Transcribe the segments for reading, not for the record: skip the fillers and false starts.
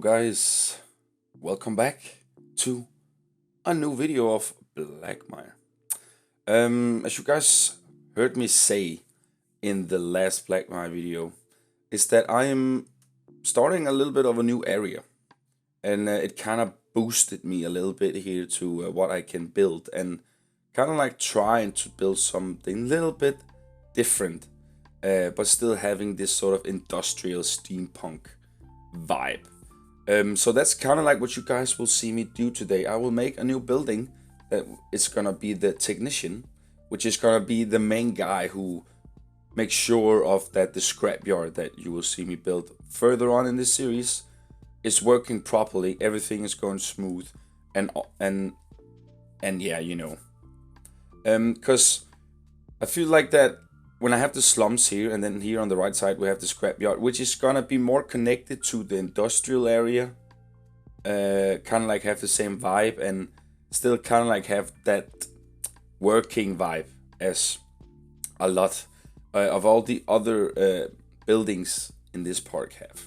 guys, welcome back to a new video of Blackmire. As you guys heard me say in the last Blackmire video, is that I am starting a little bit of a new area, and it kind of boosted me a little bit here to what I can build, and kind of like trying to build something a little bit different, but still having this sort of industrial steampunk vibe. So that's kind of like what you guys will see me do today. I will make a new building that is gonna be the technician, which is gonna be the main guy who makes sure of that the scrapyard that you will see me build further on in this series is working properly. Everything is going smooth, and yeah, you know, because I feel like that when I have the slums here, and then here on the right side we have the scrapyard, which is gonna be more connected to the industrial area, kind of like have the same vibe and still kind of like have that working vibe as a lot of all the other buildings in this park have.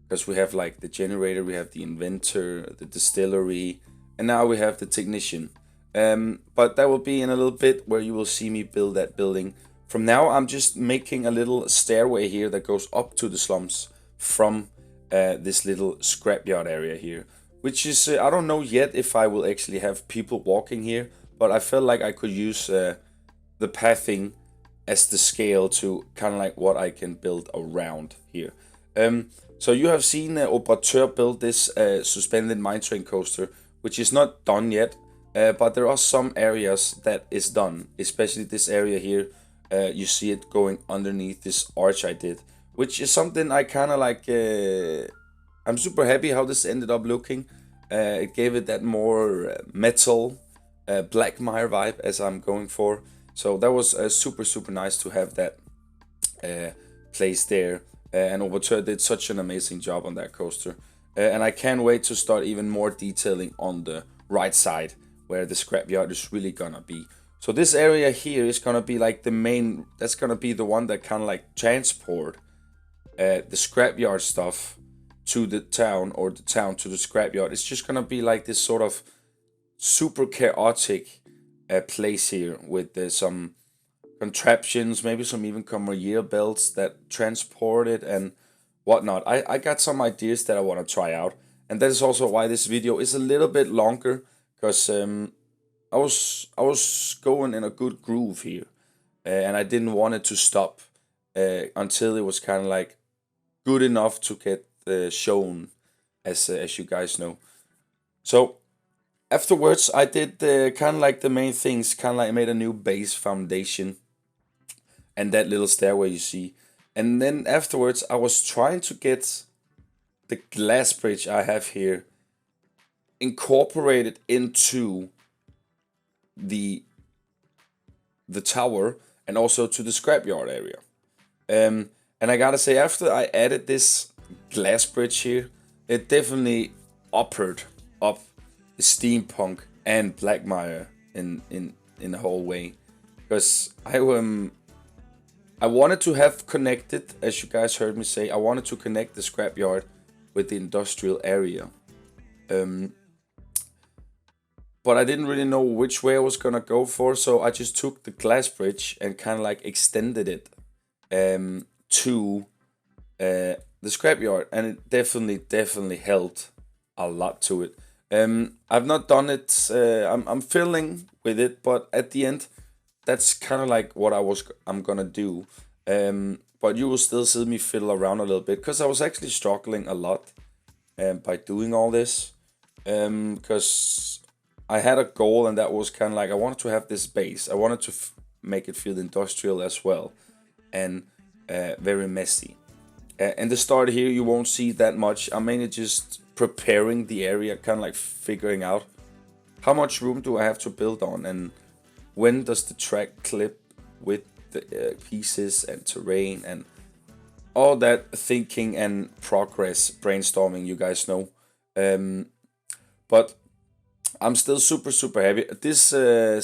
Because we have like the generator, we have the inventor, the distillery, and now we have the technician. But that will be in a little bit where you will see me build that building. From now, I'm just making a little stairway here that goes up to the slums from this little scrapyard area here. Which is, I don't know yet if I will actually have people walking here, but I felt like I could use the pathing as the scale to kind of like what I can build around here. So you have seen Operateur build this suspended mine train coaster, which is not done yet, but there are some areas that is done, especially this area here. You see it going underneath this arch I did, which is something I kind of like. I'm super happy how this ended up looking. It gave it that more metal Blackmire vibe as I'm going for. So that was super nice to have that place there. And Operateur did such an amazing job on that coaster. And I can't wait to start even more detailing on the right side where the scrapyard is really gonna be. So this area here is gonna be like the main, that's gonna be the one that kind of like transport the scrapyard stuff to the town, or the town to the scrapyard. It's just gonna be like this sort of super chaotic place here with some contraptions, maybe some even conveyor belts that transport it and whatnot. I got some ideas that I want to try out, and that is also why this video is a little bit longer, because I was going in a good groove here, and I didn't want it to stop until it was kind of like good enough to get shown, as you guys know. So afterwards, I did kind of like the main things, kind of like I made a new base foundation and that little stairway you see. And then afterwards, I was trying to get the glass bridge I have here incorporated into the tower and also to the scrapyard area. And I gotta say, after I added this glass bridge here, it definitely upped up the steampunk and Blackmire in the whole way. Because I wanted to have connected, as you guys heard me say, I wanted to connect the scrapyard with the industrial area. But I didn't really know which way I was gonna go for, so I just took the glass bridge and kind of like extended it to the scrapyard, and it definitely helped a lot to it. I've not done it. I'm fiddling with it, but at the end, that's kind of like what I'm gonna do. But you will still see me fiddle around a little bit, because I was actually struggling a lot by doing all this, because I had a goal, and that was kind of like I wanted to have this base. I wanted to make it feel industrial as well, and very messy. In the start here, you won't see that much. I'm mainly just preparing the area, kind of like figuring out how much room do I have to build on, and when does the track clip with the pieces and terrain and all that thinking and progress brainstorming, you guys know. But I'm still super happy. This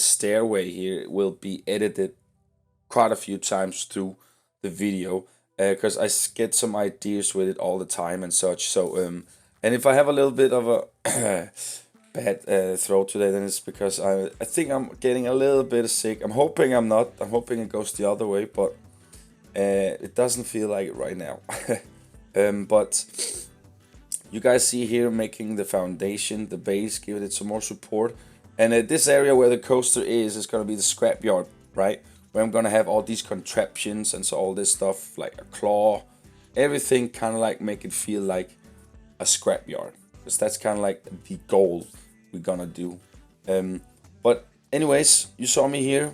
stairway here will be edited quite a few times through the video, because I get some ideas with it all the time and such. So And if I have a little bit of a bad throat today, then it's because I think I'm getting a little bit sick. I'm hoping I'm not. I'm hoping it goes the other way, but it doesn't feel like it right now. But you guys see here making the foundation, the base, giving it some more support. And this area where the coaster is going to be the scrapyard, right? Where I'm going to have all these contraptions and so all this stuff, like a claw, everything kind of like make it feel like a scrapyard. Because that's kind of like the goal we're going to do. But anyways, you saw me here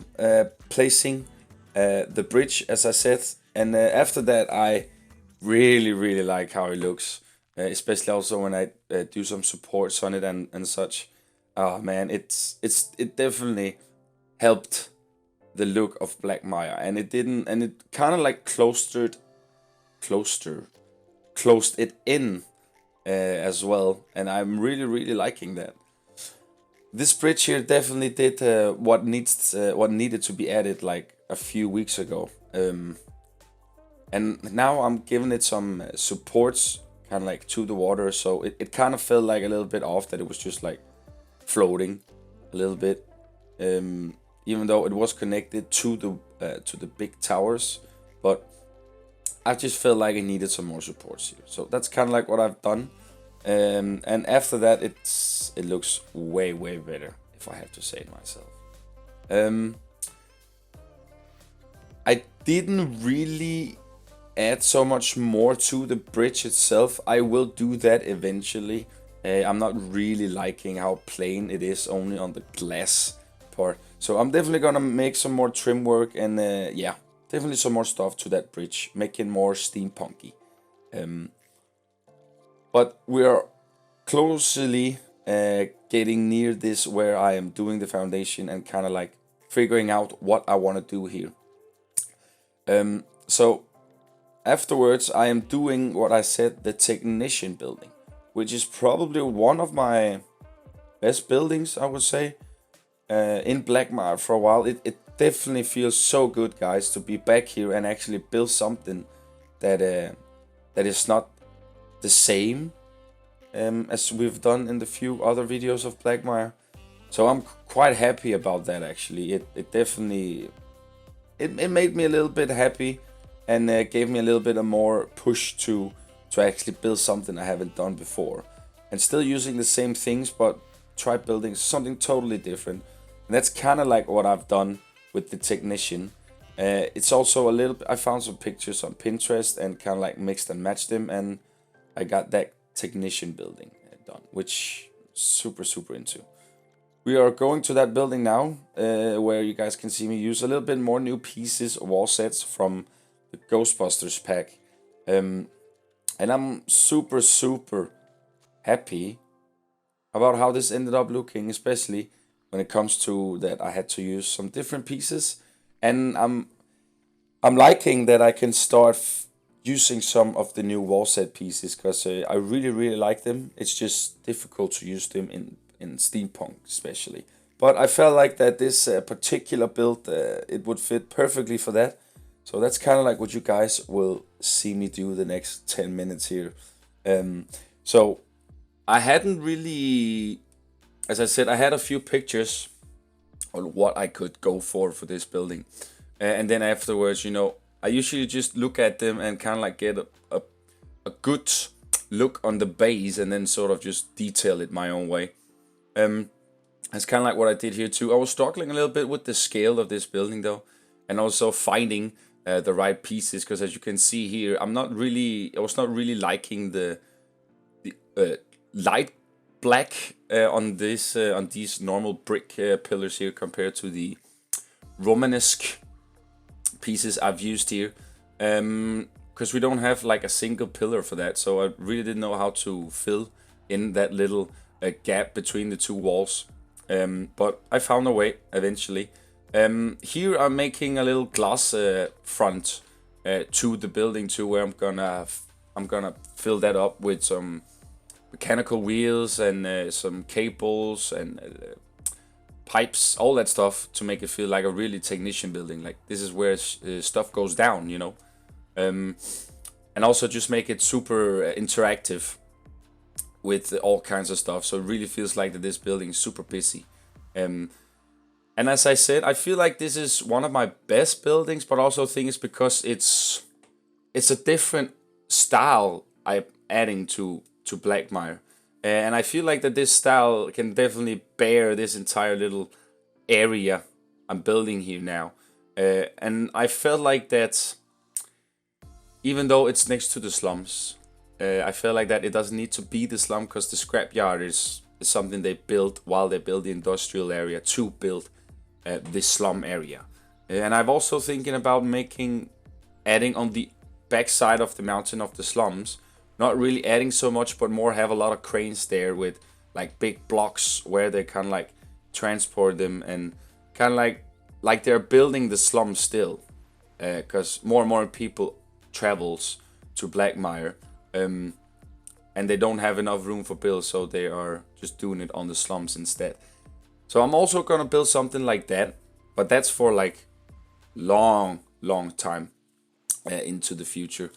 placing the bridge, as I said. And after that, I really like how it looks. Especially also when I do some supports on it and such. Oh man, it definitely helped the look of Blackmire, and it kind of like closed it in as well, and I'm really liking that. This bridge here definitely did what needed to be added like a few weeks ago, and now I'm giving it some supports kind of like to the water, so it kind of felt like a little bit off that it was just like floating a little bit, even though it was connected to the big towers, but I just felt like it needed some more supports here. So that's kind of like what I've done, and after that it looks way better, if I have to say it myself. I didn't really add so much more to the bridge itself. I will do that eventually. I'm not really liking how plain it is only on the glass part. So I'm definitely gonna make some more trim work and yeah, definitely some more stuff to that bridge, making more steampunky. But we are closely getting near this where I am doing the foundation and kind of like figuring out what I want to do here. So afterwards I am doing what I said, the technician building, which is probably one of my best buildings, I would say, in Blackmire for a while. It definitely feels so good, guys, to be back here and actually build something that that is not the same as we've done in the few other videos of Blackmire. So I'm quite happy about that, actually. It definitely it made me a little bit happy and gave me a little bit of more push to actually build something I haven't done before, and still using the same things, but try building something totally different. And that's kind of like what I've done with the technician. It's also a little I found some pictures on Pinterest and kind of like mixed and matched them, and I got that technician building done, which super into. We are going to that building now, where you guys can see me use a little bit more new pieces, wall sets from the Ghostbusters pack. And I'm super happy about how this ended up looking, especially when it comes to that I had to use some different pieces. And I'm liking that I can start using some of the new wall set pieces, because I really like them. It's just difficult to use them in steampunk especially. But I felt like that this particular build, it would fit perfectly for that. So that's kind of like what you guys will see me do the next 10 minutes here. So I hadn't really, as I said, I had a few pictures on what I could go for this building. And then afterwards, you know, I usually just look at them and kind of like get a good look on the base and then sort of just detail it my own way. That's kind of like what I did here too. I was struggling a little bit with the scale of this building though, and also finding the right pieces, because as you can see here, I was not really liking the light black on these normal brick pillars here compared to the Romanesque pieces I've used here, because we don't have like a single pillar for that, so I really didn't know how to fill in that little gap between the two walls, but I found a way eventually. Here I'm making a little glass front to the building too, where I'm gonna fill that up with some mechanical wheels and some cables and pipes, all that stuff, to make it feel like a really technician building. Like this is where stuff goes down, you know. And also just make it super interactive with all kinds of stuff. So it really feels like that this building is super busy. And as I said, I feel like this is one of my best buildings, but also think it's because it's a different style I'm adding to Blackmire. And I feel like that this style can definitely bear this entire little area I'm building here now. And I felt like that even though it's next to the slums, I feel like that it doesn't need to be the slum, because the scrapyard is something they built while they built the industrial area to build this slum area. And I've also thinking about adding on the backside of the mountain of the slums, not really adding so much, but more have a lot of cranes there with like big blocks where they kind of like transport them, and kind of like they're building the slum still, because more and more people travels to Blackmire, and they don't have enough room for builds, so they are just doing it on the slums instead. So I'm also gonna build something like that, but that's for like long time into the future,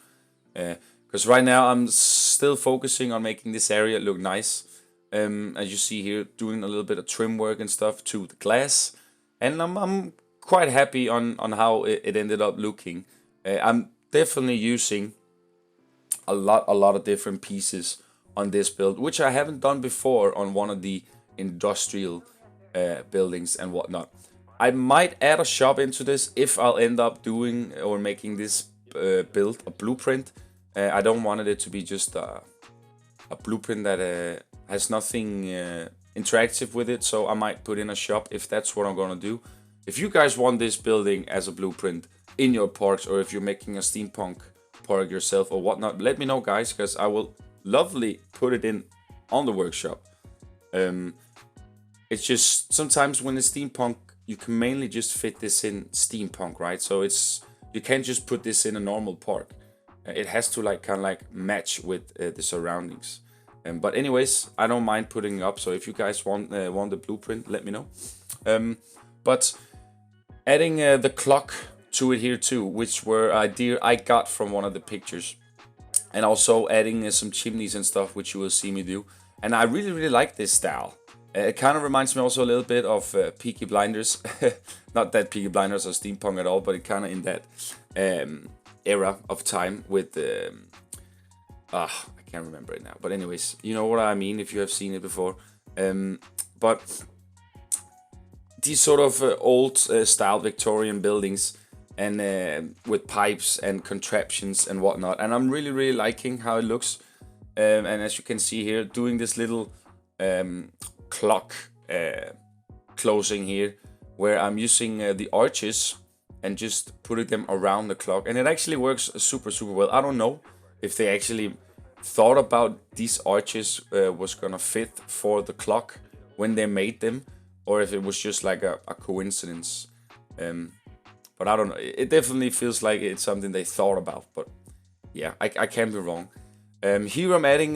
because right now I'm still focusing on making this area look nice. As you see here, doing a little bit of trim work and stuff to the glass, and I'm quite happy on how it ended up looking. I'm definitely using a lot of different pieces on this build, which I haven't done before on one of the industrial buildings and whatnot. I might add a shop into this if I'll end up doing or making this build a blueprint. I don't want it to be just a blueprint that has nothing interactive with it, so I might put in a shop if that's what I'm gonna do. If you guys want this building as a blueprint in your parks, or if you're making a steampunk park yourself or whatnot, let me know, guys, because I will lovely put it in on the workshop. It's just sometimes when it's steampunk, you can mainly just fit this in steampunk, right? So you can't just put this in a normal park. It has to like kind of like match with the surroundings. But anyways, I don't mind putting it up. So if you guys want the blueprint, let me know. But adding the clock to it here too, which were idea I got from one of the pictures, and also adding some chimneys and stuff, which you will see me do. And I really like this style. It kind of reminds me also a little bit of Peaky Blinders. Not that Peaky Blinders are steampunk at all, but it kind of in that era of time with I can't remember it now. But anyways, you know what I mean if you have seen it before. But these sort of old style Victorian buildings, and with pipes and contraptions and whatnot. And I'm really liking how it looks. And as you can see here, doing this little clock closing here, where I'm using the arches and just putting them around the clock, and it actually works super well. I don't know if they actually thought about these arches was gonna fit for the clock when they made them, or if it was just like a coincidence. But I don't know. It definitely feels like it's something they thought about. But yeah, I can't be wrong. Here I'm adding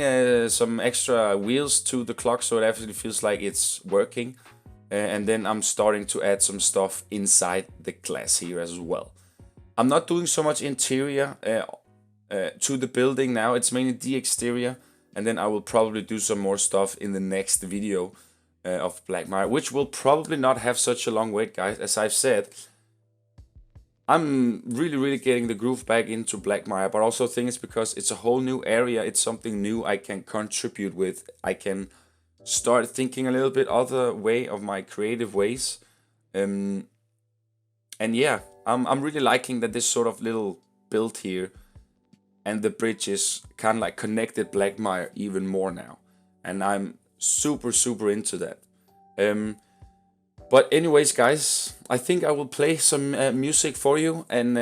some extra wheels to the clock, so it actually feels like it's working. And then I'm starting to add some stuff inside the glass here as well. I'm not doing so much interior to the building now. It's mainly the exterior. And then I will probably do some more stuff in the next video of Blackmire, which will probably not have such a long wait, guys. As I've said, I'm really getting the groove back into Blackmire, but also think it's because it's a whole new area. It's something new I can contribute with. I can start thinking a little bit other way of my creative ways. And yeah, I'm really liking that this sort of little build here and the bridge is kind of like connected Blackmire even more now. And I'm super into that. But anyways, guys, I think I will play some music for you and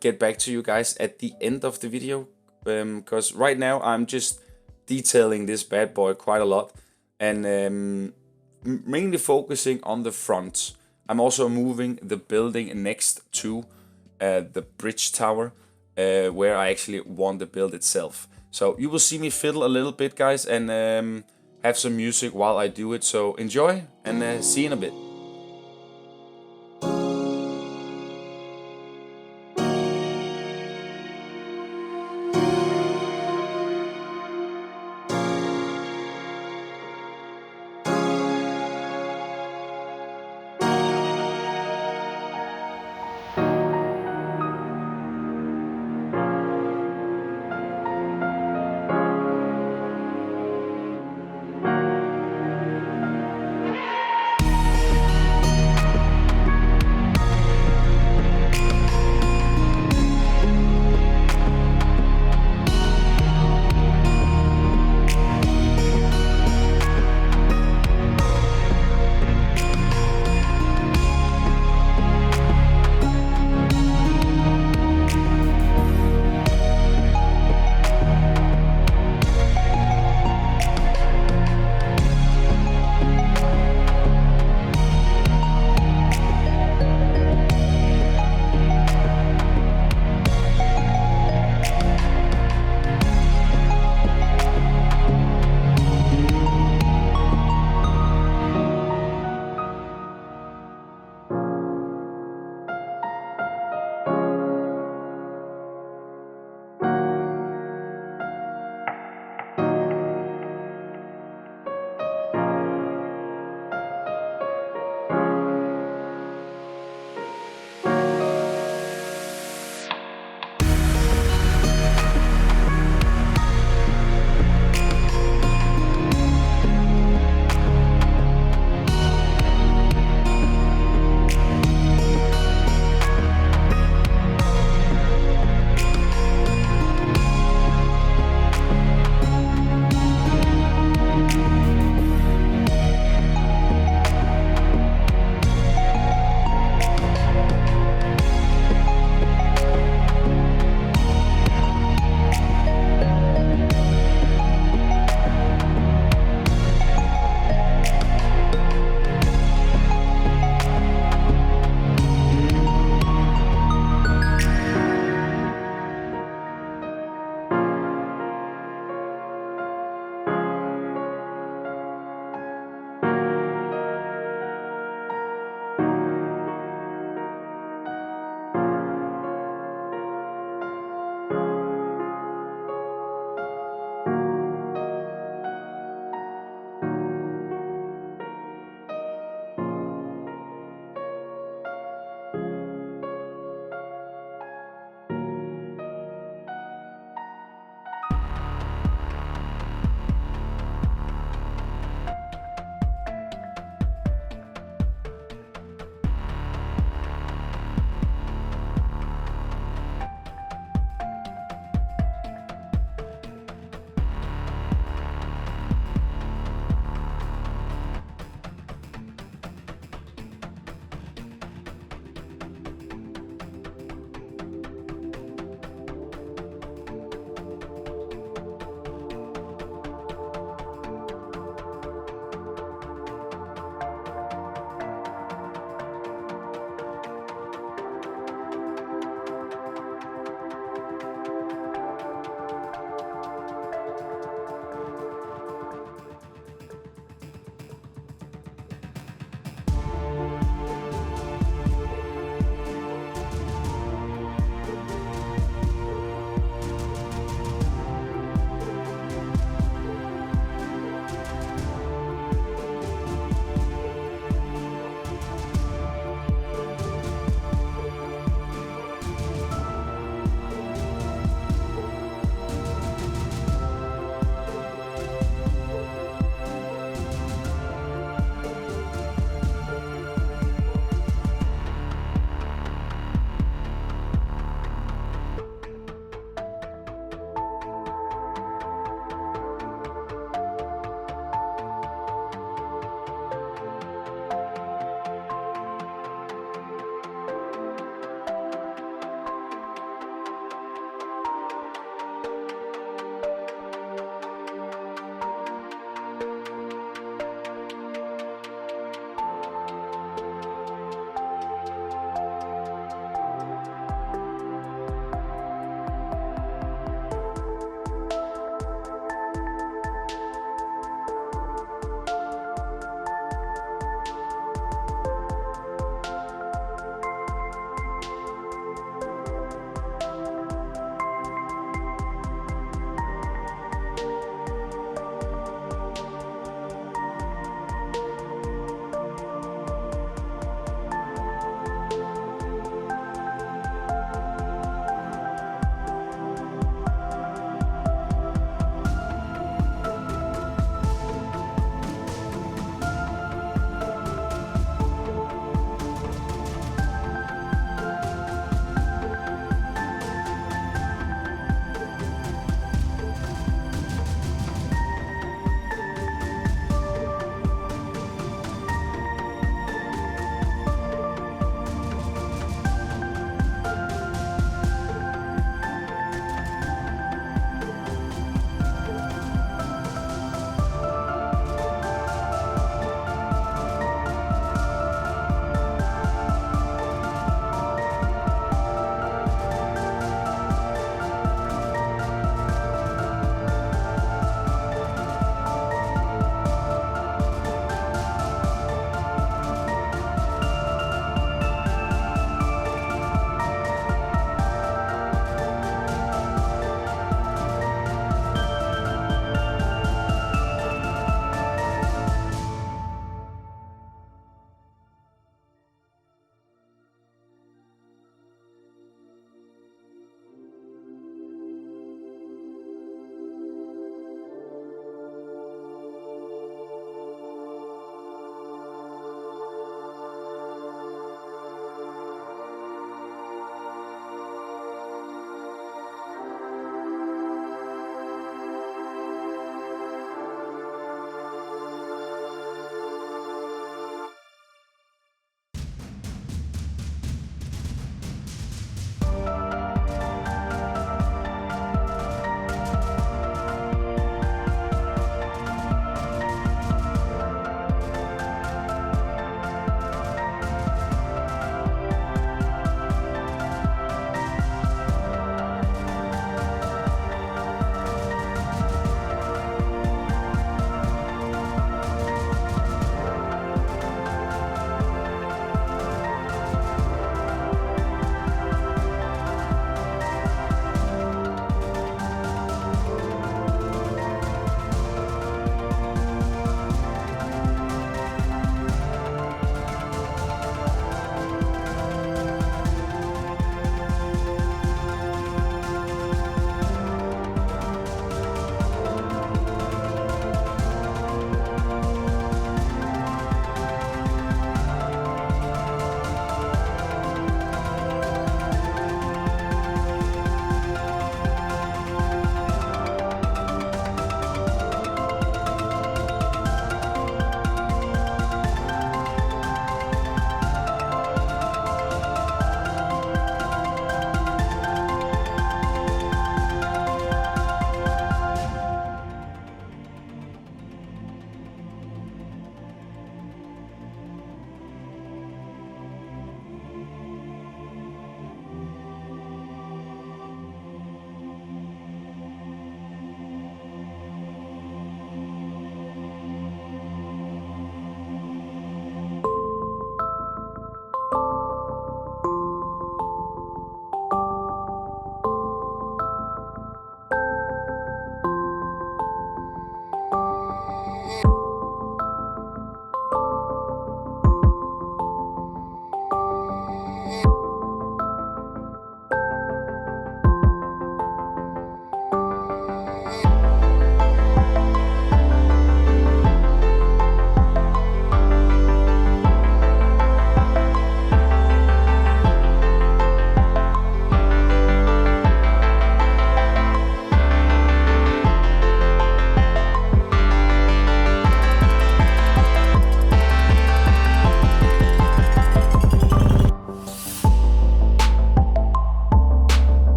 get back to you guys at the end of the video. Because right now I'm just detailing this bad boy quite a lot, and mainly focusing on the front. I'm also moving the building next to the bridge tower, where I actually want the build itself. So you will see me fiddle a little bit, guys, and have some music while I do it. So enjoy, and see you in a bit.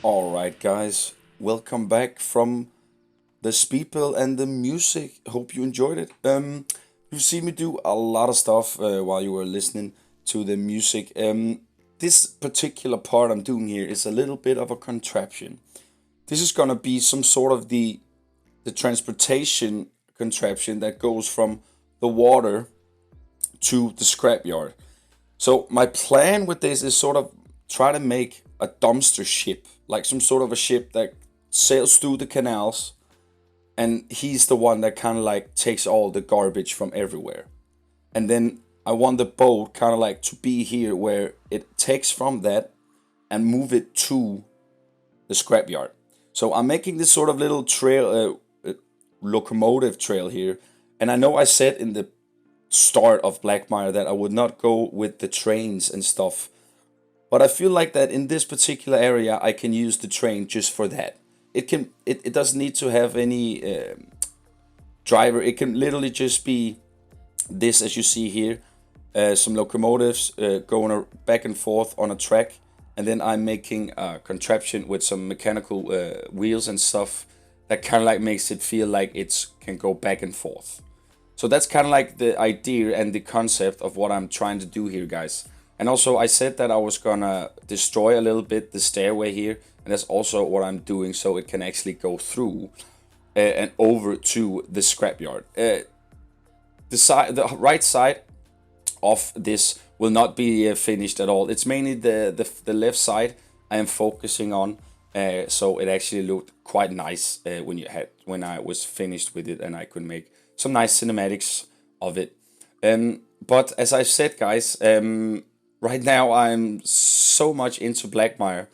Alright, guys, welcome back from the speedbuild and the music. Hope you enjoyed it. You've seen me do a lot of stuff while you were listening to the music. This particular part I'm doing here is a little bit of a contraption. This is gonna be some sort of the transportation contraption that goes from the water to the scrapyard. So my plan with this is sort of try to make a dumpster ship, like some sort of a ship that sails through the canals, and he's the one that kind of like takes all the garbage from everywhere. And then I want the boat kind of like to be here where it takes from that and move it to the scrapyard. So I'm making this sort of little trail, locomotive trail here. And I know I said in the start of Blackmire that I would not go with the trains and stuff. But I feel like that in this particular area I can use the train just for that. It doesn't need to have any driver. It can literally just be this, as you see here, some locomotives going back and forth on a track, and then I'm making a contraption with some mechanical wheels and stuff that kind of like makes it feel like it can go back and forth. So that's kind of like the idea and the concept of what I'm trying to do here, guys. And also I said that I was gonna destroy a little bit the stairway here, and that's also what I'm doing, so it can actually go through and over to the scrapyard. The right side of this will not be finished at all. It's mainly the left side I am focusing on, so it actually looked quite nice when I was finished with it, and I could make some nice cinematics of it. But as I said, guys, right now I'm so much into Blackmire,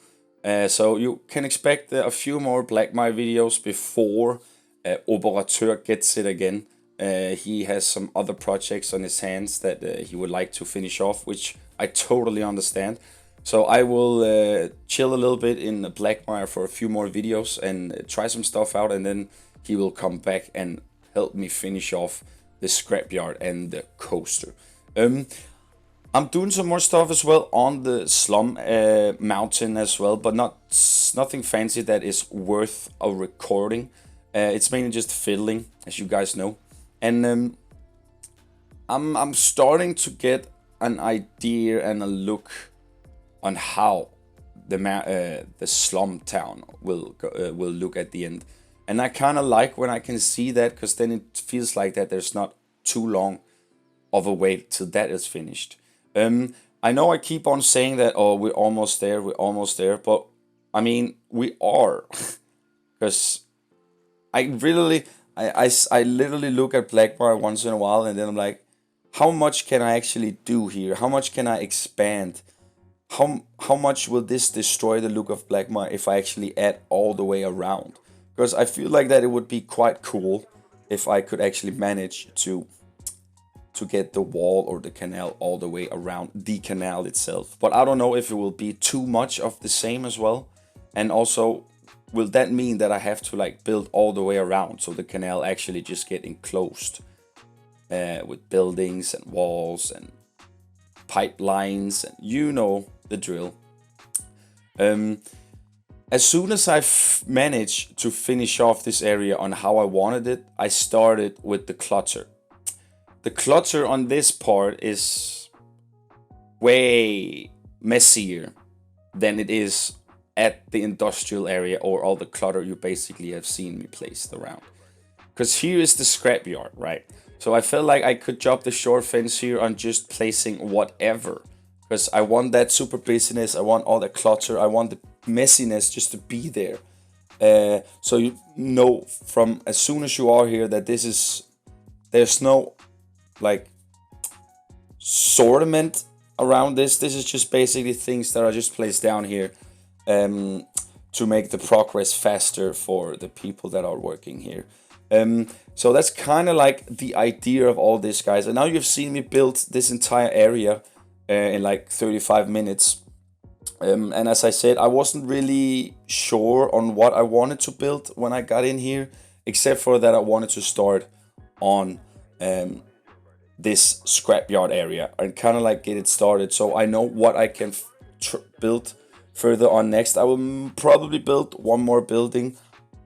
so you can expect a few more Blackmire videos before Operateur gets it again. He has some other projects on his hands that he would like to finish off, which I totally understand. So I will chill a little bit in Blackmire for a few more videos and try some stuff out, and then he will come back and help me finish off the scrapyard and the coaster. I'm doing some more stuff as well on the slum mountain as well, but nothing fancy that is worth a recording. It's mainly just fiddling, as you guys know. And I'm starting to get an idea and a look on how the slum town will look at the end. And I kind of like when I can see that, because then it feels like that there's not too long of a wait till that is finished. I know I keep on saying that, oh, we're almost there, but I mean, we are. Because I literally look at Blackmire once in a while, and then I'm like, how much can I actually do here? How much can I expand? How much will this destroy the look of Blackmire if I actually add all the way around? Because I feel like that it would be quite cool if I could actually manage to get the wall or the canal all the way around the canal itself. But I don't know if it will be too much of the same as well. And also, will that mean that I have to like build all the way around so the canal actually just get enclosed with buildings and walls and pipelines, and you know the drill. As soon as I managed to finish off this area on how I wanted it, I started with the clutter. The clutter on this part is way messier than it is at the industrial area, or all the clutter you basically have seen me placed around. Because here is the scrapyard, right? So I felt like I could drop the short fence here on just placing whatever. Because I want that super busyness, I want all the clutter, I want the messiness just to be there. So you know from as soon as you are here that there's no like sortiment around this. This is just basically things that are just placed down here to make the progress faster for the people that are working here. So that's kind of like the idea of all this, guys. And now you've seen me build this entire area in like 35 minutes. And as I said, I wasn't really sure on what I wanted to build when I got in here, except for that I wanted to start on this scrapyard area and kind of like get it started, so I know what I can build further on next, I will probably build one more building,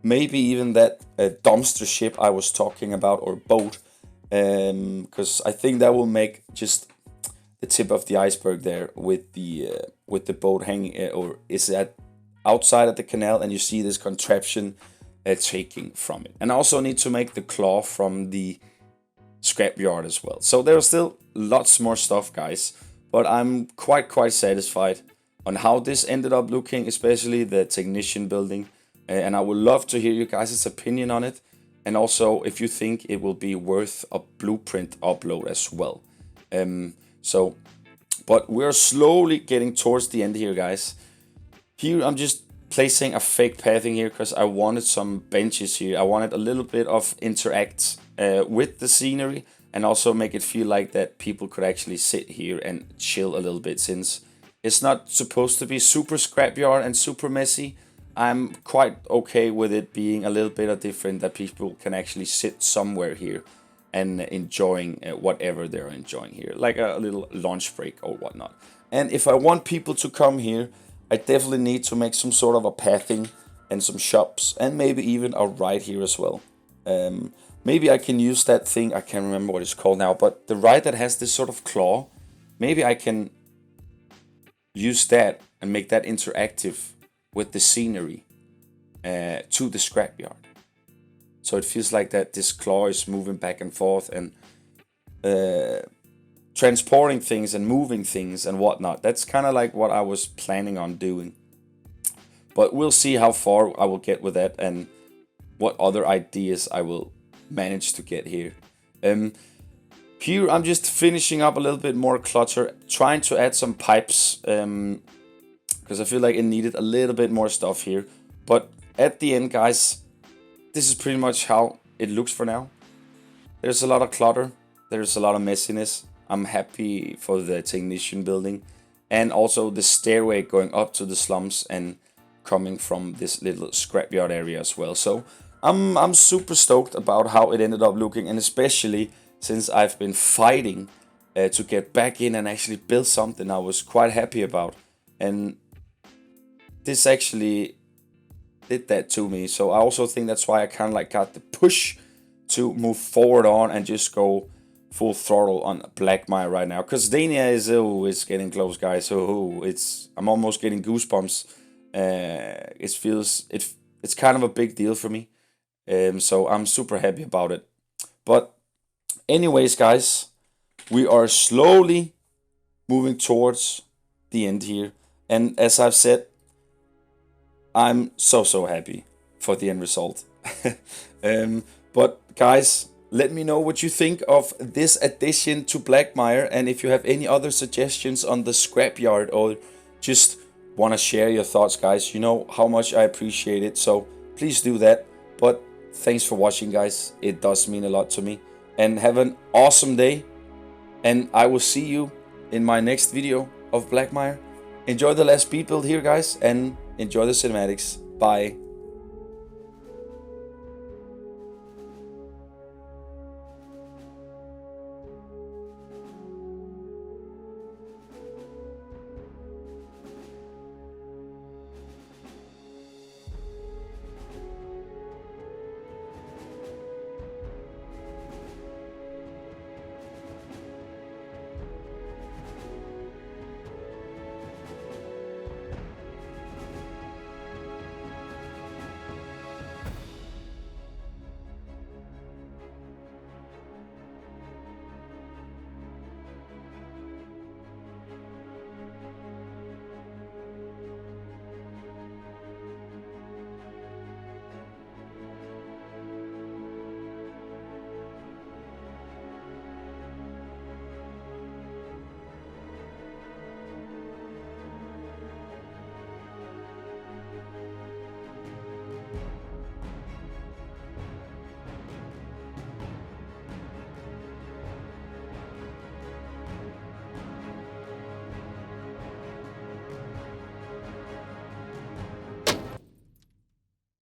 maybe even that dumpster ship I was talking about, or boat, because I think that will make just the tip of the iceberg there with the boat hanging, or is that outside of the canal, and you see this contraption taking from it. And I also need to make the claw from the scrapyard as well. So there's still lots more stuff, guys, but I'm quite satisfied on how this ended up looking, especially the technician building. And I would love to hear you guys' opinion on it, and also if you think it will be worth a blueprint upload as well. But we're slowly getting towards the end here, guys. Here I'm just placing a fake pathing here because I wanted some benches here. I wanted a little bit of interact with the scenery, and also make it feel like that people could actually sit here and chill a little bit, since it's not supposed to be super scrapyard and super messy. I'm quite okay with it being a little bit different, that people can actually sit somewhere here and enjoying whatever they're enjoying here, like a little lunch break or whatnot. And if I want people to come here, I definitely need to make some sort of a pathing and some shops, and maybe even a ride here as well. Maybe I can use that thing, I can't remember what it's called now, but the ride that has this sort of claw, maybe I can use that and make that interactive with the scenery to the scrapyard. So it feels like that this claw is moving back and forth and transporting things and moving things and whatnot. That's kind of like what I was planning on doing. But we'll see how far I will get with that, and what other ideas I will manage to get here. Here I'm just finishing up a little bit more clutter, trying to add some pipes, because I feel like it needed a little bit more stuff here. But at the end, guys, this is pretty much how it looks for now. There's a lot of clutter, there's a lot of messiness. I'm happy for the technician building, and also the stairway going up to the slums and coming from this little scrapyard area as well. So I'm super stoked about how it ended up looking, and especially since I've been fighting to get back in and actually build something I was quite happy about. And this actually did that to me. So I also think that's why I kind of like got the push to move forward on and just go full throttle on Blackmire right now. Because Dania is it's getting close, guys. So I'm almost getting goosebumps. It's kind of a big deal for me. So I'm super happy about it. But anyways, guys, we are slowly moving towards the end here. And as I've said, I'm so happy for the end result. But guys, let me know what you think of this addition to Blackmire, and if you have any other suggestions on the scrapyard, or just want to share your thoughts, guys. You know how much I appreciate it, so please do that. But thanks for watching, guys. It does mean a lot to me. And have an awesome day, and I will see you in my next video of Blackmire. Enjoy the last speed build here, guys, and enjoy the cinematics. Bye.